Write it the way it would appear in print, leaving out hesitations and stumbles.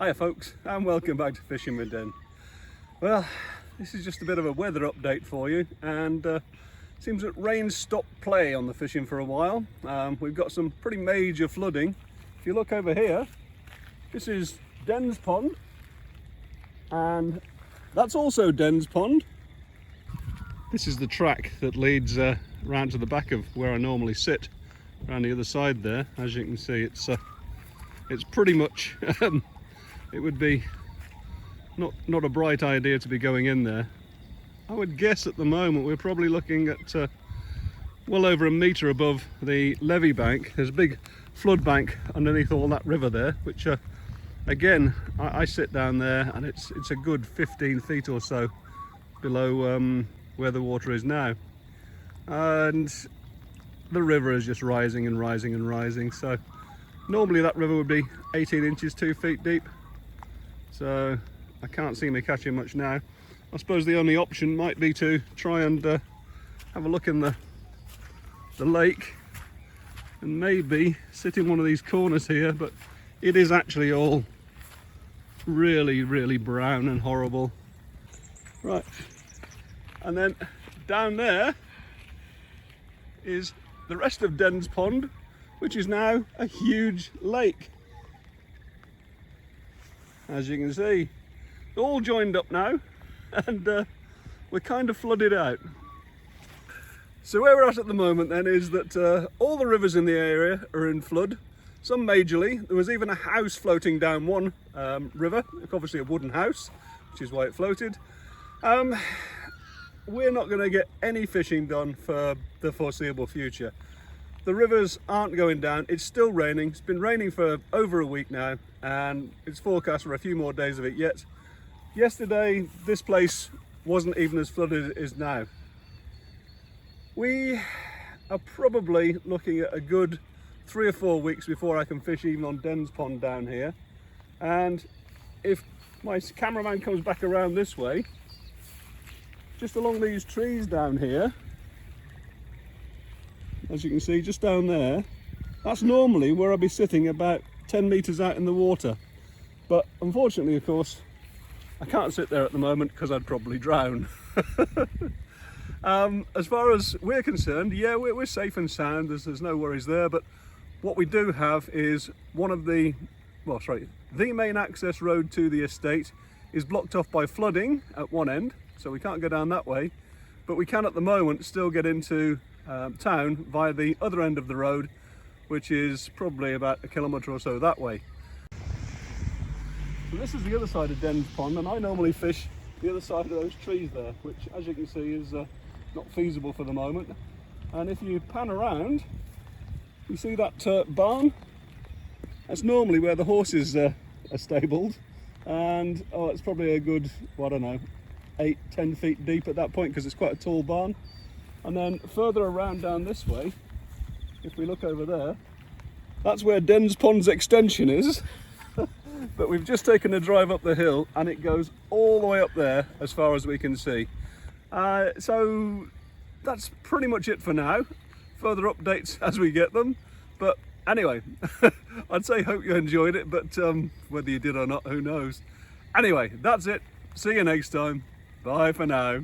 Hiya folks, and welcome back to Fishing with Den. Well, this is just a bit of a weather update for you, and seems that rain stopped play on the fishing for a while. We've got some pretty major flooding. If you look over here, this is Den's Pond, and that's also Den's Pond. This is the track that leads round to the back of where I normally sit, around the other side there. As you can see, it's pretty much it would be not a bright idea to be going in there. I would guess at the moment we're probably looking at well over a metre above the levee bank. There's a big flood bank underneath all that river there, which again I sit down there and it's a good 15 feet or so below where the water is now, and the river is just rising and rising and rising. So normally that river would be 18 inches 2 feet deep, so I can't see me catching much now. I suppose the only option might be to try and have a look in the lake and maybe sit in one of these corners here, but it is actually all really brown and horrible. Right, and then down there is the rest of Den's Pond, which is now a huge lake. As you can see, all joined up now, and we're kind of flooded out. So where we're at the moment then is that all the rivers in the area are in flood, some majorly. There was even a house floating down one river, obviously a wooden house, which is why it floated. We're not going to get any fishing done for the foreseeable future. The rivers aren't going down, it's still raining. It's been raining for over a week now, and it's forecast for a few more days of it yet. Yesterday, this place wasn't even as flooded as it is now. We are probably looking at a good 3 or 4 weeks before I can fish even on Den's Pond down here. And if my cameraman comes back around this way, just along these trees down here, as you can see just down there, that's normally where I'll be sitting about 10 metres out in the water. But unfortunately, of course, I can't sit there at the moment because I'd probably drown. As far as we're concerned, yeah, we're safe and sound, there's no worries there, but what we do have is the main access road to the estate is blocked off by flooding at one end, so we can't go down that way, but we can at the moment still get into town via the other end of the road, which is probably about 1 kilometre or so that way. So this is the other side of Den's Pond, and I normally fish the other side of those trees there, which as you can see is not feasible for the moment. And if you pan around, you see that barn? That's normally where the horses are stabled, and it's probably a good, I don't know, 8-10 feet deep at that point because it's quite a tall barn. And then further around down this way, if we look over there, that's where Den's Pond's extension is. But we've just taken a drive up the hill and it goes all the way up there as far as we can see. So that's pretty much it for now. Further updates as we get them. But anyway, I'd say hope you enjoyed it, but whether you did or not, who knows. Anyway, that's it. See you next time. Bye for now.